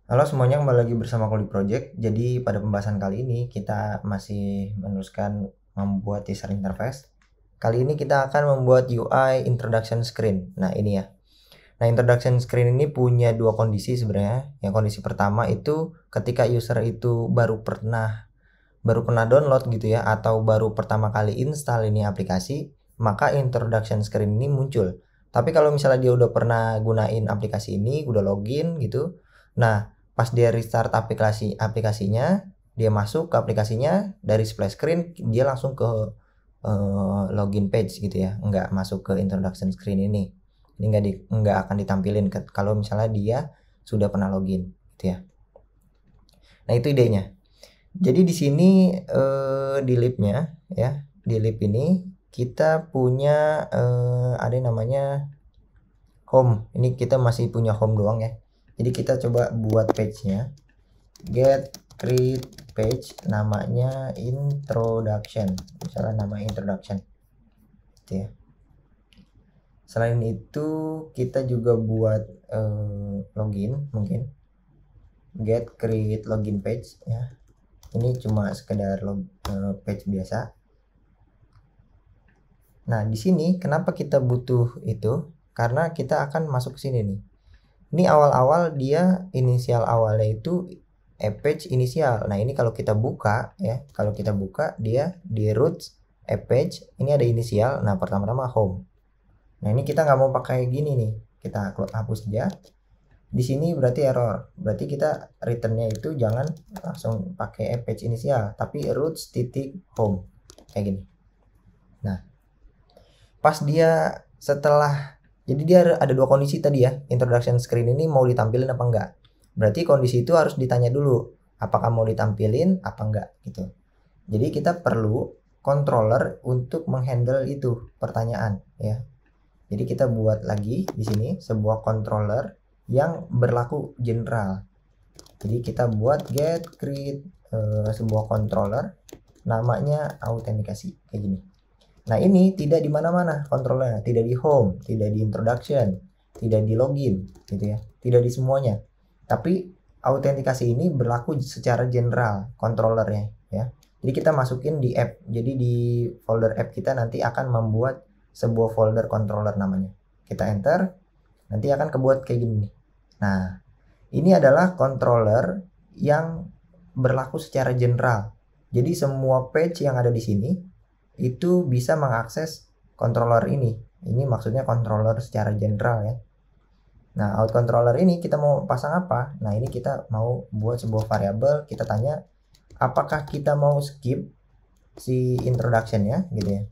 Halo semuanya, kembali lagi bersama Kuli Project. Jadi pada pembahasan kali ini kita masih meneruskan membuat user interface. Kali ini kita akan membuat UI introduction screen. Nah ini ya. Nah introduction screen ini punya dua kondisi sebenarnya. Yang kondisi pertama itu ketika user itu baru pernah download gitu ya, atau baru pertama kali install ini aplikasi, maka introduction screen ini muncul. Tapi kalau misalnya dia udah pernah gunain aplikasi ini, udah login gitu, nah pas dia restart aplikasinya, dia masuk ke aplikasinya, dari splash screen dia langsung ke login page gitu ya, nggak masuk ke introduction screen ini. Ini nggak akan ditampilin kalau misalnya dia sudah pernah login gitu ya. Nah itu idenya. Jadi di sini di libnya ya, di lib ini kita punya ada yang namanya home. Ini kita masih punya home doang ya. Jadi kita coba buat page-nya. Get create page, namanya introduction. Misalnya nama introduction. Gitu ya. Selain itu kita juga buat login mungkin. Get create login page ya. Ini cuma sekedar page biasa. Nah, di sini kenapa kita butuh itu? Karena kita akan masuk ke sini nih. Ini awal-awal dia inisial awalnya itu page inisial. Nah, ini kalau kita buka ya, kalau kita buka dia di roots page, ini ada inisial. Nah, pertama-tama home. Nah, ini kita nggak mau pakai gini nih. Kita hapus aja. Di sini berarti error. Berarti kita returnnya itu jangan langsung pakai page inisial, tapi roots titik home kayak gini. Nah, pas dia setelah, jadi dia ada dua kondisi tadi ya, introduction screen ini mau ditampilin apa enggak. Berarti kondisi itu harus ditanya dulu apakah mau ditampilin apa enggak gitu. Jadi kita perlu controller untuk menghandle itu pertanyaan ya. Jadi kita buat lagi di sini sebuah controller yang berlaku general. Jadi kita buat get create sebuah controller namanya autentikasi kayak gini. Nah, ini tidak di mana-mana kontrolnya, tidak di home, tidak di introduction, tidak di login gitu ya. Tidak di semuanya. Tapi autentikasi ini berlaku secara general controllernya ya. Jadi kita masukin di app. Jadi di folder app kita nanti akan membuat sebuah folder controller namanya. Kita enter, nanti akan kebuat kayak gini nih. Nah, ini adalah controller yang berlaku secara general. Jadi semua page yang ada di sini itu bisa mengakses controller ini. Ini maksudnya controller secara general ya. Nah, out controller ini kita mau pasang apa? Nah, ini kita mau buat sebuah variabel, kita tanya apakah kita mau skip si introduction ya gitu ya.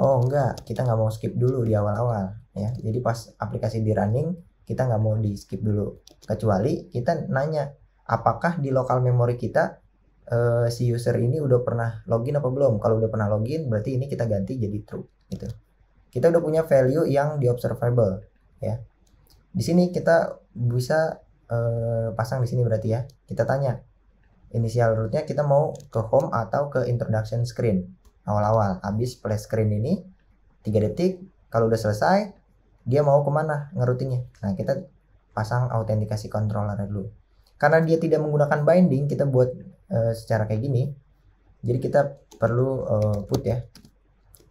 Oh enggak, kita nggak mau skip dulu di awal-awal ya. Jadi pas aplikasi di running kita nggak mau di skip dulu, kecuali kita nanya apakah di lokal memori kita si user ini udah pernah login apa belum. Kalau udah pernah login berarti ini kita ganti jadi true gitu. Kita udah punya value yang di observable ya. Di sini kita bisa pasang di sini berarti ya. Kita tanya initial rootnya kita mau ke home atau ke introduction screen awal-awal. Habis play screen ini 3 detik, kalau udah selesai dia mau kemana ngerutinnya. Nah, kita pasang autentikasi controller dulu. Karena dia tidak menggunakan binding, kita buat secara kayak gini. Jadi kita perlu put ya,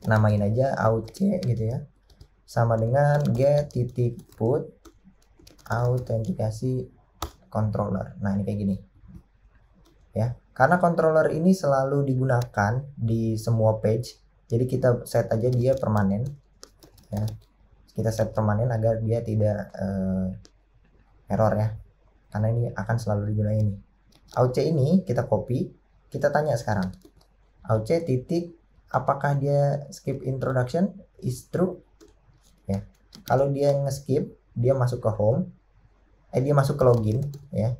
namain aja out c gitu ya, sama dengan get titik put autentikasi controller. Nah, ini kayak gini ya, karena controller ini selalu digunakan di semua page, jadi kita set aja dia permanen ya. Kita set permanen agar dia tidak error ya, karena ini akan selalu digunakan ini. Out c ini kita copy, kita tanya sekarang out c titik apakah dia skip introduction is true ya. Kalau dia nge-skip, dia masuk ke home, dia masuk ke login ya,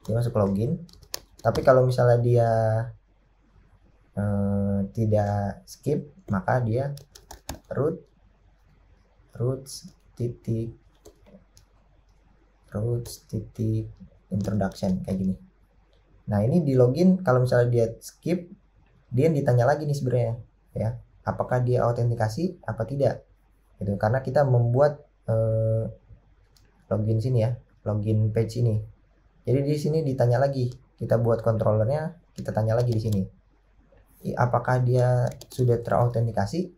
dia masuk ke login. Tapi kalau misalnya dia tidak skip, maka dia roots titik introduction kayak gini. Nah, ini di login, kalau misalnya dia skip, dia ditanya lagi nih sebenarnya ya, apakah dia autentikasi apa tidak gitu. Karena kita membuat login sini ya, login page ini. Jadi di sini ditanya lagi, kita buat controllernya, kita tanya lagi di sini, apakah dia sudah terautentikasi?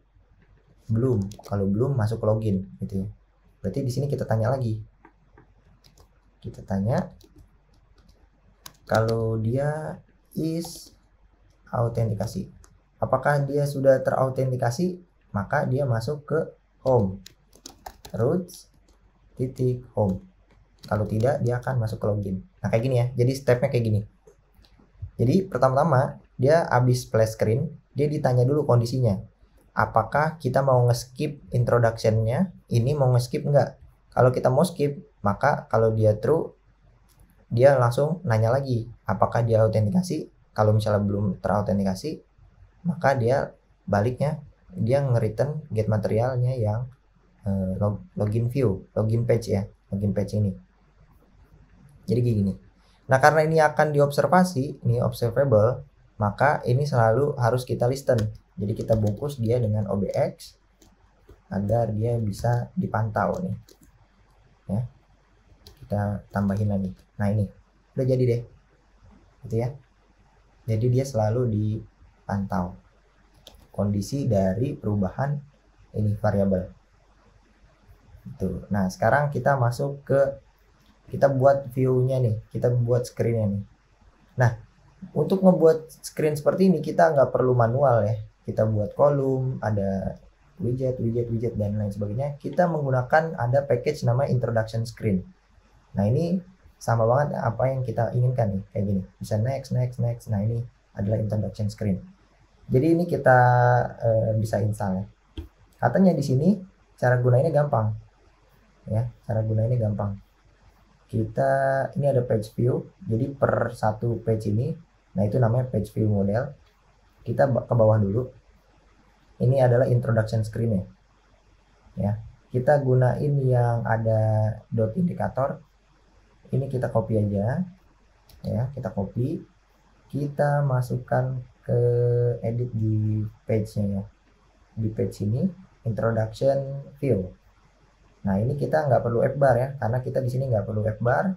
Belum. Kalau belum, masuk login gitu ya. Berarti di sini kita tanya lagi, kita tanya kalau dia is autentikasi, apakah dia sudah terautentikasi, maka dia masuk ke home, roots titik home. Kalau tidak, dia akan masuk ke login. Nah kayak gini ya, jadi stepnya kayak gini. Jadi pertama-tama dia habis splash screen, dia ditanya dulu kondisinya, apakah kita mau nge-skip introduction-nya, ini mau nge-skip enggak. Kalau kita mau skip, maka kalau dia true, dia langsung nanya lagi apakah dia autentikasi. Kalau misalnya belum terautentikasi, maka dia baliknya, dia nge-return get materialnya yang login view, login page ya, login page ini. Jadi gini. Nah karena ini akan diobservasi, ini observable, maka ini selalu harus kita listen. Jadi kita bungkus dia dengan OBX agar dia bisa dipantau nih ya. Kita tambahin lagi. Nah ini udah jadi deh gitu ya. Jadi dia selalu dipantau kondisi dari perubahan ini variabel itu. Nah sekarang kita masuk ke, kita buat view-nya nih, kita buat screen-nya nih. Nah untuk ngebuat screen seperti ini kita nggak perlu manual ya, kita buat kolom, ada widget dan lain sebagainya. Kita menggunakan ada package nama introduction screen. Nah ini sama banget apa yang kita inginkan nih, kayak gini, bisa next. Nah ini adalah introduction screen. Jadi ini kita bisa install ya. Katanya di sini cara gunainnya gampang ya, cara gunainnya gampang. Kita ini ada page view, jadi per satu page ini, nah itu namanya page view model. Kita ke bawah dulu, ini adalah introduction screen ya. Kita gunain yang ada dot indikator, ini kita copy aja ya, kita copy, kita masukkan ke edit di page-nya ya, di page ini introduction view. Nah ini kita nggak perlu F-bar ya, karena kita di sini nggak perlu F-bar.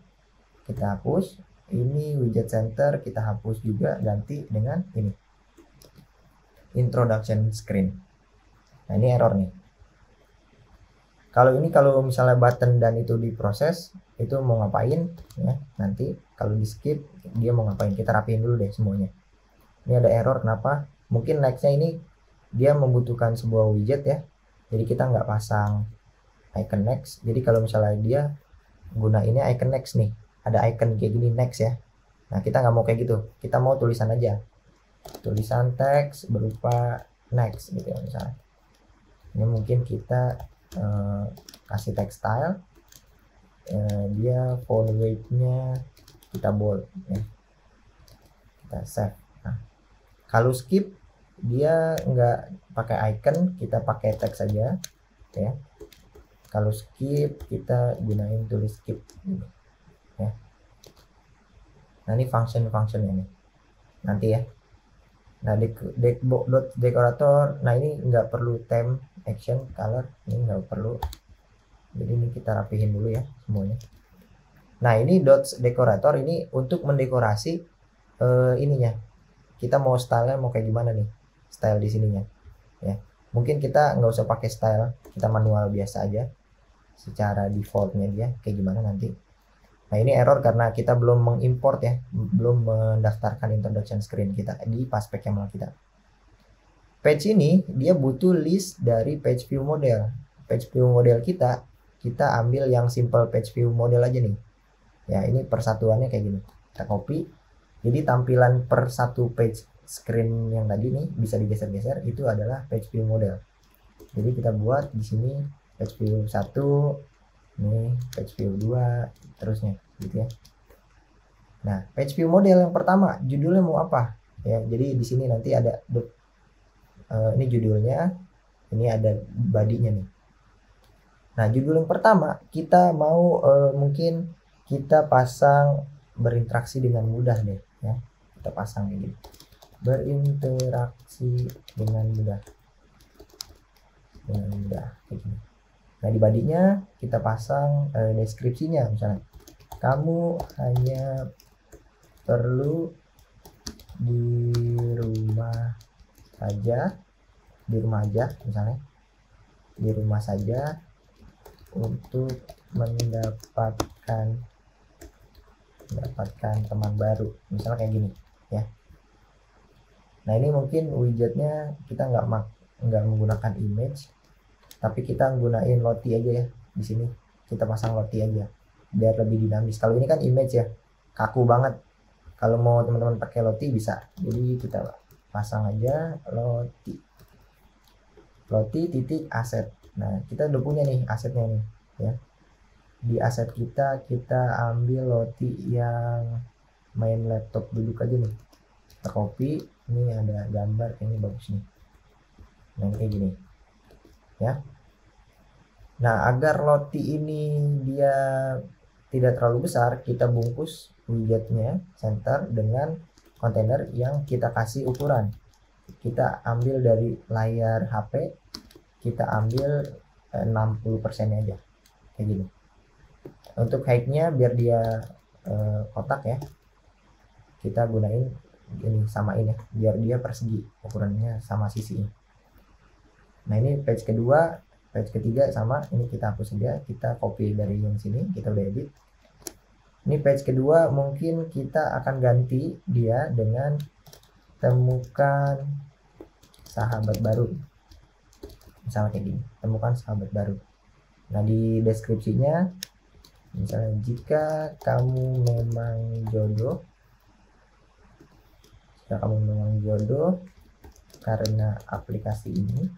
Kita hapus. Ini widget center kita hapus juga, ganti dengan ini introduction screen. Nah ini error nih. Kalau ini, kalau misalnya button dan itu diproses, itu mau ngapain ya? Nanti kalau di skip dia mau ngapain? Kita rapiin dulu deh semuanya. Ini ada error, kenapa? Mungkin nextnya ini dia membutuhkan sebuah widget ya. Jadi kita nggak pasang icon next. Jadi kalau misalnya dia gunainnya icon next nih, ada icon kayak gini next ya. Nah kita nggak mau kayak gitu, kita mau tulisan aja, tulisan teks berupa next gitu ya misalnya. Ini mungkin kita kasih text style, dia font weight-nya kita bold ya, kita save. Nah kalau skip dia nggak pakai icon, kita pakai teks aja ya. Kalau skip kita gunain tulis skip ya. Nah ini function-functionnya nih nanti ya. Nah decorator, nah ini nggak perlu theme, action, color, ini nggak perlu. Jadi ini kita rapihin dulu ya semuanya. Nah ini dots decorator ini untuk mendekorasi ininya. Kita mau stylenya mau kayak gimana nih, style di sininya ya. Mungkin kita nggak usah pakai style, kita manual biasa aja, secara defaultnya dia kayak gimana nanti. Nah ini error karena kita belum mengimport ya, belum mendaftarkan introduction screen kita di paspec YAML kita. Page ini dia butuh list dari page view model. Page view model kita ambil yang simple page view model aja nih ya. Ini persatuannya kayak gini, kita copy. Jadi tampilan per satu page screen yang tadi nih bisa digeser-geser, itu adalah page view model. Jadi kita buat di sini page view 1, ini page view 2, terusnya gitu ya. Nah page view model yang pertama judulnya mau apa ya. Jadi di sini nanti ada ini judulnya, ini ada bodinya nih. Nah judul yang pertama kita mau mungkin kita pasang berinteraksi dengan mudah deh ya. Kita pasang kayak gini, berinteraksi dengan mudah kayak gini. Nah di badinya kita pasang deskripsinya misalnya kamu hanya perlu di rumah aja misalnya, di rumah saja untuk mendapatkan teman baru, misalnya kayak gini ya. Nah ini mungkin widgetnya kita nggak menggunakan image, tapi kita gunain Lottie aja ya. Di sini kita pasang Lottie aja biar lebih dinamis. Kalau ini kan image ya, kaku banget. Kalau mau teman-teman pakai Lottie bisa. Jadi kita pasang aja Lottie titik aset. Nah kita udah punya nih asetnya nih ya. Di aset kita ambil Lottie yang main laptop duduk aja nih. Kita copy, ini ada gambar, ini bagus nih. Nah kayak gini ya. Nah agar Lottie ini dia tidak terlalu besar, kita bungkus widgetnya center dengan kontainer yang kita kasih ukuran. Kita ambil dari layar HP, kita ambil 60% aja kayak gini. Untuk height-nya biar dia kotak ya, kita gunain ini, samain ya, biar dia persegi, ukurannya sama sisinya. Nah ini page kedua, page ketiga sama, ini kita hapus saja, kita copy dari yang sini, kita udah edit. Ini page kedua mungkin kita akan ganti dia dengan temukan sahabat baru, misalnya kayak gini, temukan sahabat baru. Nah di deskripsinya misalnya, jika kamu memang jodoh, karena aplikasi ini,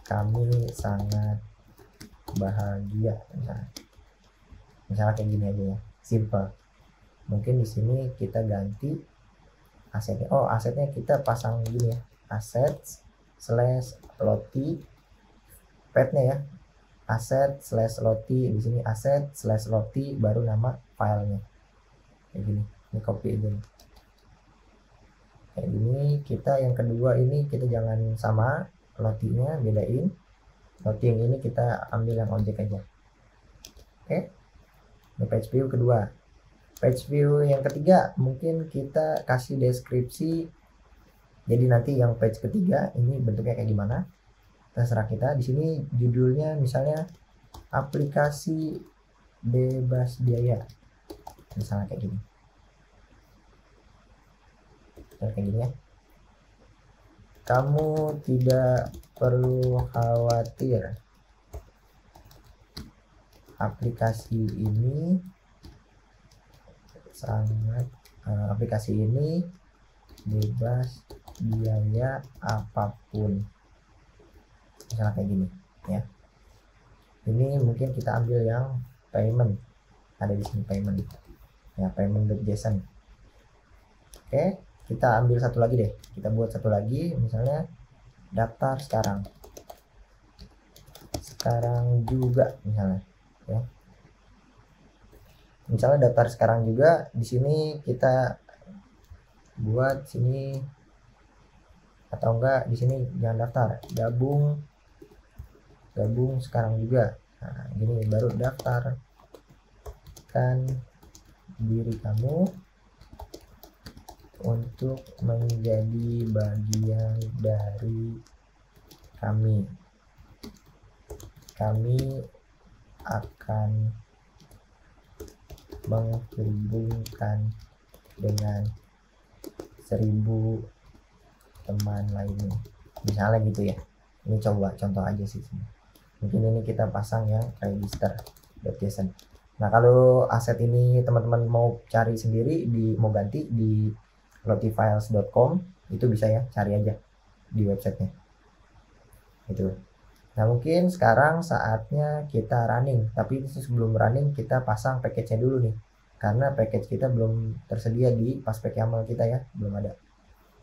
kami sangat bahagia. Misalnya kayak gini aja ya, simple. Mungkin di sini kita ganti asetnya. Oh asetnya kita pasang gini ya, aset/Lottie, path-nya ya, aset/Lottie, di sini aset/Lottie baru nama filenya kayak gini. Ini copy aja nih. Kayak gini. Kita yang kedua ini kita jangan sama Lottie-nya, bedain. Lottie yang ini kita ambil yang objek aja. Oke. Ini page view kedua. Page view yang ketiga mungkin kita kasih deskripsi. Jadi nanti yang page ketiga ini bentuknya kayak gimana, terserah kita. Di sini judulnya misalnya aplikasi bebas biaya, misalnya kayak gini. Kayak gini ya. Kamu tidak perlu khawatir, aplikasi ini bebas biaya apapun, misalnya kayak gini ya. Ini mungkin kita ambil yang payment, ada di sini payment ya, payment.json. Oke, kita ambil satu lagi deh, kita buat satu lagi, misalnya daftar sekarang juga, misalnya ya. Misalnya daftar sekarang juga, di sini kita buat sini, atau enggak di sini jangan daftar, gabung sekarang juga. Nah gini baru daftarkan diri kamu untuk menjadi bagian dari kami akan menghubungkan dengan 1000 teman lainnya, misalnya gitu ya. Ini coba contoh aja sih. Mungkin ini kita pasang yang register.json. Nah kalau aset ini teman-teman mau cari sendiri, mau ganti di lottiefiles.com, itu bisa ya, cari aja di websitenya itu. Nah mungkin sekarang saatnya kita running, tapi sebelum running kita pasang package-nya dulu nih, karena package kita belum tersedia di Paspek YAML kita ya, belum ada.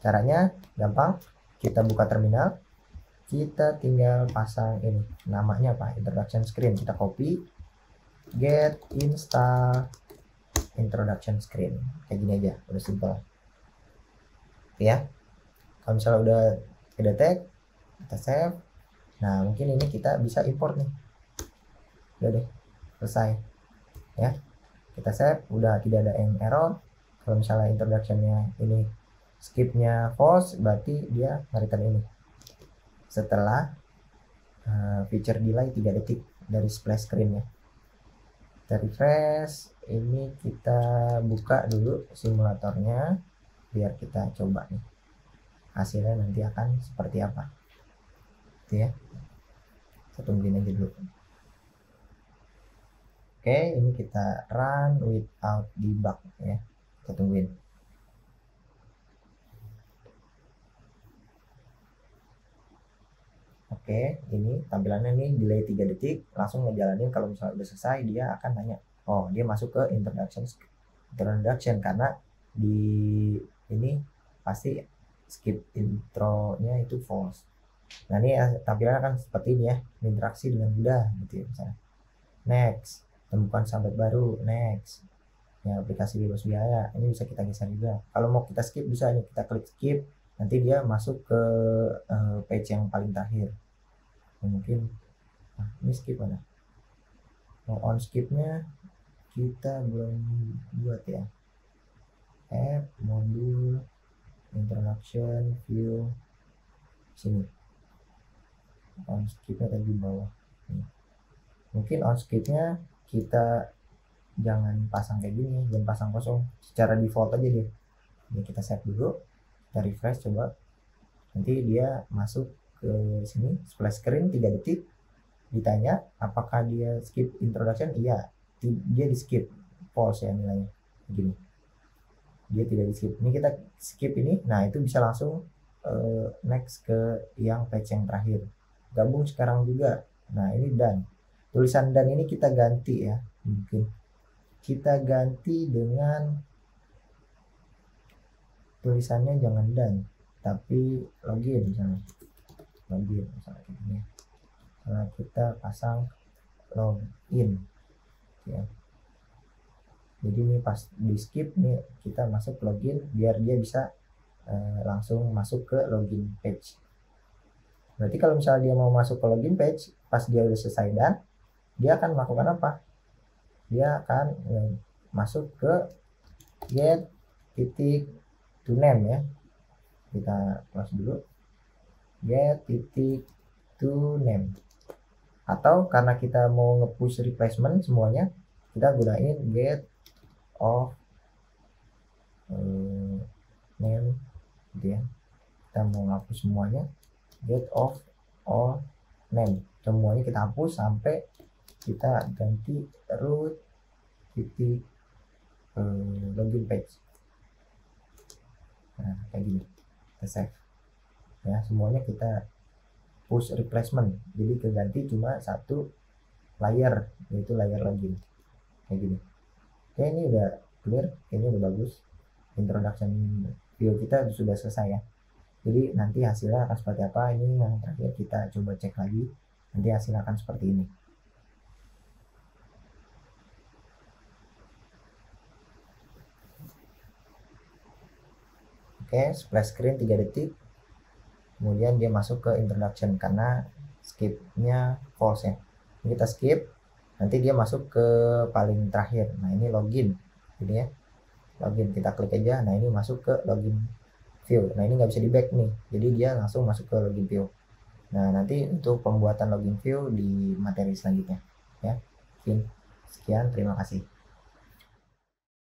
Caranya gampang, kita buka terminal, kita tinggal pasang ini, namanya apa, introduction screen, kita copy, get install introduction screen, kayak gini aja, udah simple ya. Kalau misalnya udah kedetek, kita save. Nah mungkin ini kita bisa import nih, udah deh selesai ya. Kita save, udah tidak ada yang error. Kalau misalnya introductionnya ini skipnya false, berarti dia nge-return ini setelah feature delay 3 detik dari splash screennya. Kita refresh, ini kita buka dulu simulatornya biar kita coba nih hasilnya nanti akan seperti apa gitu ya. Kita tungguin aja dulu. Oke, ini kita run without debug ya. Kita tungguin. Oke, ini tampilannya nih delay 3 detik, langsung ngejalanin. Kalau misalnya udah selesai dia akan nanya, oh dia masuk ke introduction karena di ini pasti skip intronya itu false. Nah ini tampilannya kan seperti ini ya, interaksi dengan mudah gitu ya misalnya. Next, temukan sahabat baru, next. Ya aplikasi bebas biaya, ini bisa kita geser juga. Kalau mau kita skip bisa nih, kita klik skip, nanti dia masuk ke page yang paling terakhir. Mungkin ini skip mana? On skipnya kita belum buat ya. App, modul, introduction, view, sini. On skipnya tadi di bawah. Mungkin on skipnya kita jangan pasang kayak gini, jangan pasang kosong, secara default aja deh. Ini kita save dulu, kita refresh coba. Nanti dia masuk ke sini, splash screen 3 detik, ditanya apakah dia skip introduction. Iya, dia di skip, false ya nilainya begini, dia tidak di skip. Ini kita skip ini, nah itu bisa langsung next ke yang page yang terakhir, gabung sekarang juga. Nah ini done, tulisan done ini kita ganti ya, mungkin kita ganti dengan tulisannya jangan done tapi login misalnya, login misalnya kayak gini. Karena kita pasang login ya, jadi ini pas di skip nih kita masuk login biar dia bisa langsung masuk ke login page. Berarti kalau misalnya dia mau masuk ke login page pas dia udah selesai dan dia akan melakukan apa, dia akan masuk ke get titik to name ya. Kita close dulu, get titik to name. Atau karena kita mau nge-push replacement semuanya, kita gunain get of name gitu ya. Kita mau ngapus semuanya, get of all name, semuanya kita hapus sampai kita ganti root titik login page. Nah kayak gini, kita save ya, semuanya kita push replacement, jadi keganti cuma satu layer, yaitu layer login kayak gini. Oke, ini udah clear, ini udah bagus. Introduction view kita sudah selesai ya. Jadi nanti hasilnya akan seperti apa, ini yang terakhir kita coba cek lagi, nanti hasilnya akan seperti ini. Oke, splash screen 3 detik, kemudian dia masuk ke introduction karena skipnya false ya. Ini kita skip, nanti dia masuk ke paling terakhir. Nah ini login, ini ya login, kita klik aja. Nah ini masuk ke login view. Nah ini nggak bisa di back nih, jadi dia langsung masuk ke login view. Nah nanti untuk pembuatan login view di materi selanjutnya ya. Sekian, terima kasih.